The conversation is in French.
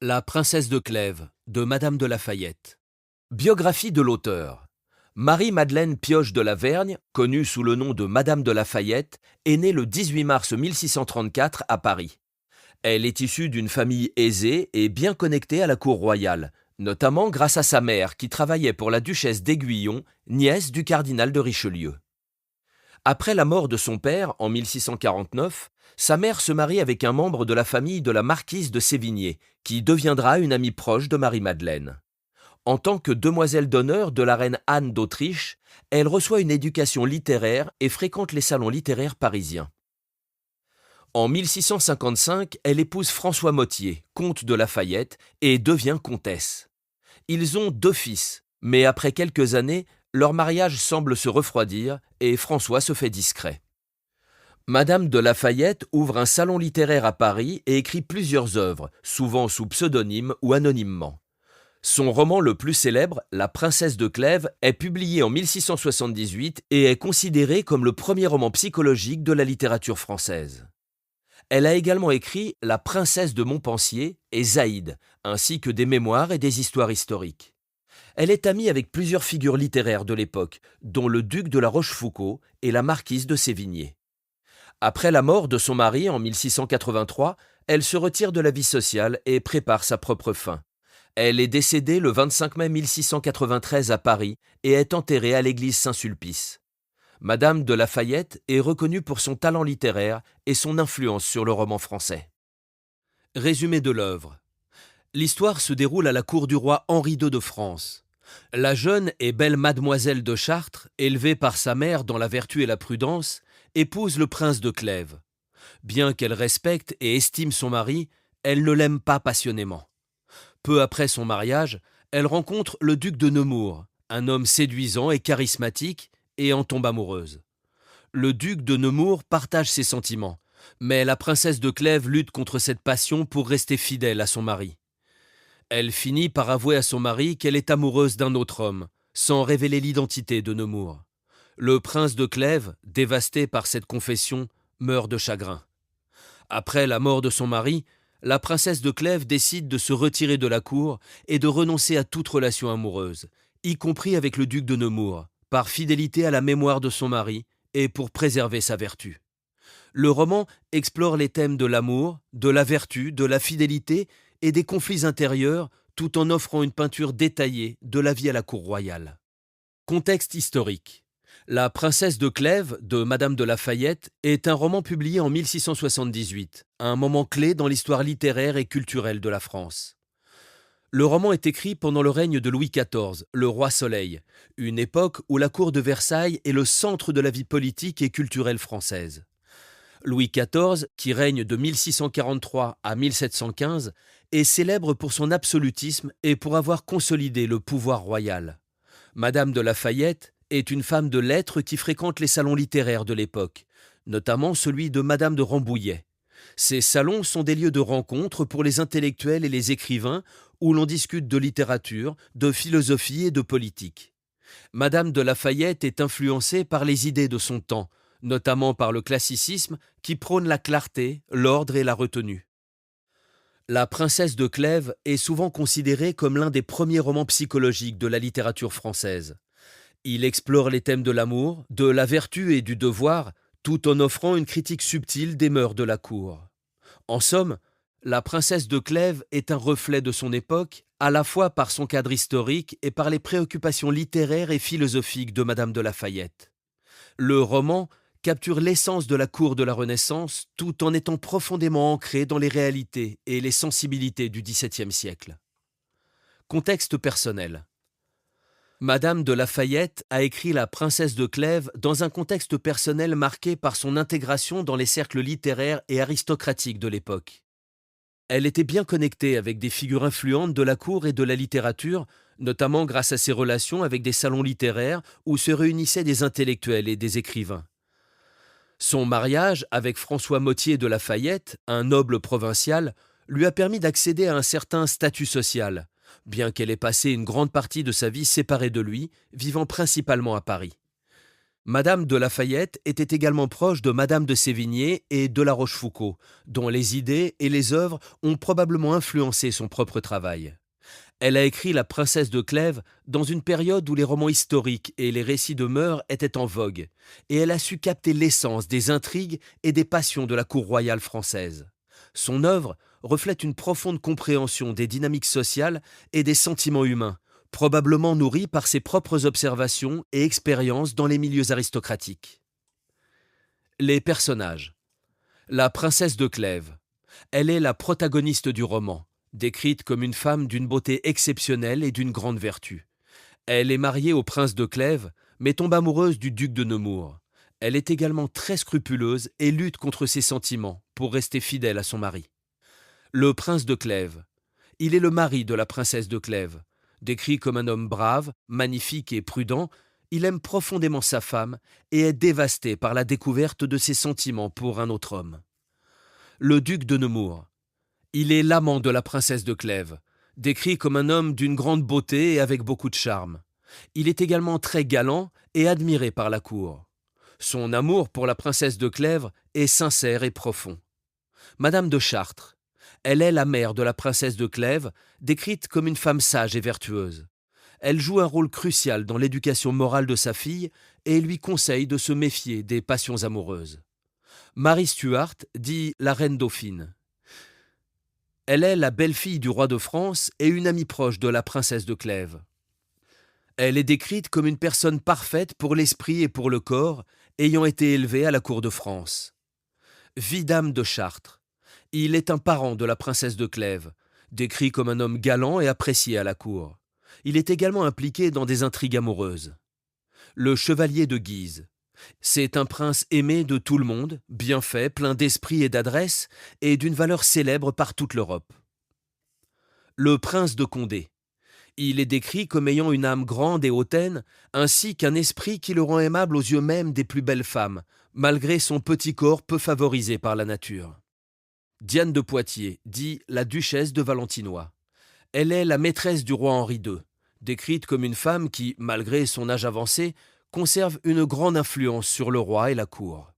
La princesse de Clèves, de Madame de Lafayette. Biographie de l'auteur. Marie-Madeleine Pioche de la Vergne, connue sous le nom de Madame de Lafayette, est née le 18 mars 1634 à Paris. Elle est issue d'une famille aisée et bien connectée à la cour royale, notamment grâce à sa mère qui travaillait pour la duchesse d'Aiguillon, nièce du cardinal de Richelieu. Après la mort de son père en 1649, sa mère se marie avec un membre de la famille de la marquise de Sévigné, qui deviendra une amie proche de Marie-Madeleine. En tant que demoiselle d'honneur de la reine Anne d'Autriche, elle reçoit une éducation littéraire et fréquente les salons littéraires parisiens. En 1655, elle épouse François Mottier, comte de Lafayette, et devient comtesse. Ils ont 2 fils, mais après quelques années, leur mariage semble se refroidir et François se fait discret. Madame de Lafayette ouvre un salon littéraire à Paris et écrit plusieurs œuvres, souvent sous pseudonyme ou anonymement. Son roman le plus célèbre, La princesse de Clèves, est publié en 1678 et est considéré comme le premier roman psychologique de la littérature française. Elle a également écrit La princesse de Montpensier et Zaïde, ainsi que des mémoires et des histoires historiques. Elle est amie avec plusieurs figures littéraires de l'époque, dont le duc de la Rochefoucauld et la marquise de Sévigné. Après la mort de son mari en 1683, elle se retire de la vie sociale et prépare sa propre fin. Elle est décédée le 25 mai 1693 à Paris et est enterrée à l'église Saint-Sulpice. Madame de Lafayette est reconnue pour son talent littéraire et son influence sur le roman français. Résumé de l'œuvre. L'histoire se déroule à la cour du roi Henri II de France. La jeune et belle mademoiselle de Chartres, élevée par sa mère dans la vertu et la prudence, épouse le prince de Clèves. Bien qu'elle respecte et estime son mari, elle ne l'aime pas passionnément. Peu après son mariage, elle rencontre le duc de Nemours, un homme séduisant et charismatique, et en tombe amoureuse. Le duc de Nemours partage ses sentiments, mais la princesse de Clèves lutte contre cette passion pour rester fidèle à son mari. Elle finit par avouer à son mari qu'elle est amoureuse d'un autre homme, sans révéler l'identité de Nemours. Le prince de Clèves, dévasté par cette confession, meurt de chagrin. Après la mort de son mari, la princesse de Clèves décide de se retirer de la cour et de renoncer à toute relation amoureuse, y compris avec le duc de Nemours, par fidélité à la mémoire de son mari et pour préserver sa vertu. Le roman explore les thèmes de l'amour, de la vertu, de la fidélité et des conflits intérieurs, tout en offrant une peinture détaillée de la vie à la cour royale. Contexte historique. La princesse de Clèves, de Madame de Lafayette, est un roman publié en 1678, un moment clé dans l'histoire littéraire et culturelle de la France. Le roman est écrit pendant le règne de Louis XIV, le roi Soleil, une époque où la cour de Versailles est le centre de la vie politique et culturelle française. Louis XIV, qui règne de 1643 à 1715, est célèbre pour son absolutisme et pour avoir consolidé le pouvoir royal. Madame de Lafayette est une femme de lettres qui fréquente les salons littéraires de l'époque, notamment celui de Madame de Rambouillet. Ces salons sont des lieux de rencontre pour les intellectuels et les écrivains où l'on discute de littérature, de philosophie et de politique. Madame de Lafayette est influencée par les idées de son temps, notamment par le classicisme qui prône la clarté, l'ordre et la retenue. La princesse de Clèves est souvent considérée comme l'un des premiers romans psychologiques de la littérature française. Il explore les thèmes de l'amour, de la vertu et du devoir, tout en offrant une critique subtile des mœurs de la cour. En somme, La princesse de Clèves est un reflet de son époque, à la fois par son cadre historique et par les préoccupations littéraires et philosophiques de Madame de Lafayette. Le roman capture l'essence de la cour de la Renaissance tout en étant profondément ancré dans les réalités et les sensibilités du XVIIe siècle. Contexte personnel. Madame de Lafayette a écrit La princesse de Clèves dans un contexte personnel marqué par son intégration dans les cercles littéraires et aristocratiques de l'époque. Elle était bien connectée avec des figures influentes de la cour et de la littérature, notamment grâce à ses relations avec des salons littéraires où se réunissaient des intellectuels et des écrivains. Son mariage avec François Mottier de Lafayette, un noble provincial, lui a permis d'accéder à un certain statut social, bien qu'elle ait passé une grande partie de sa vie séparée de lui, vivant principalement à Paris. Madame de Lafayette était également proche de Madame de Sévigné et de La Rochefoucauld, dont les idées et les œuvres ont probablement influencé son propre travail. Elle a écrit La Princesse de Clèves dans une période où les romans historiques et les récits de mœurs étaient en vogue, et elle a su capter l'essence des intrigues et des passions de la cour royale française. Son œuvre reflète une profonde compréhension des dynamiques sociales et des sentiments humains, probablement nourrie par ses propres observations et expériences dans les milieux aristocratiques. Les personnages. La princesse de Clèves. Elle est la protagoniste du roman, décrite comme une femme d'une beauté exceptionnelle et d'une grande vertu. Elle est mariée au prince de Clèves, mais tombe amoureuse du duc de Nemours. Elle est également très scrupuleuse et lutte contre ses sentiments pour rester fidèle à son mari. Le prince de Clèves. Il est le mari de la princesse de Clèves. Décrit comme un homme brave, magnifique et prudent, il aime profondément sa femme et est dévasté par la découverte de ses sentiments pour un autre homme. Le duc de Nemours. Il est l'amant de la princesse de Clèves, décrit comme un homme d'une grande beauté et avec beaucoup de charme. Il est également très galant et admiré par la cour. Son amour pour la princesse de Clèves est sincère et profond. Madame de Chartres. Elle est la mère de la princesse de Clèves, décrite comme une femme sage et vertueuse. Elle joue un rôle crucial dans l'éducation morale de sa fille et lui conseille de se méfier des passions amoureuses. Marie Stuart dit la reine Dauphine. Elle est la belle-fille du roi de France et une amie proche de la princesse de Clèves. Elle est décrite comme une personne parfaite pour l'esprit et pour le corps, ayant été élevée à la cour de France. Vidame de Chartres. Il est un parent de la princesse de Clèves, décrit comme un homme galant et apprécié à la cour. Il est également impliqué dans des intrigues amoureuses. Le chevalier de Guise. C'est un prince aimé de tout le monde, bien fait, plein d'esprit et d'adresse, et d'une valeur célèbre par toute l'Europe. Le prince de Condé. Il est décrit comme ayant une âme grande et hautaine, ainsi qu'un esprit qui le rend aimable aux yeux même des plus belles femmes, malgré son petit corps peu favorisé par la nature. Diane de Poitiers, dit la duchesse de Valentinois. Elle est la maîtresse du roi Henri II, décrite comme une femme qui, malgré son âge avancé, conserve une grande influence sur le roi et la cour.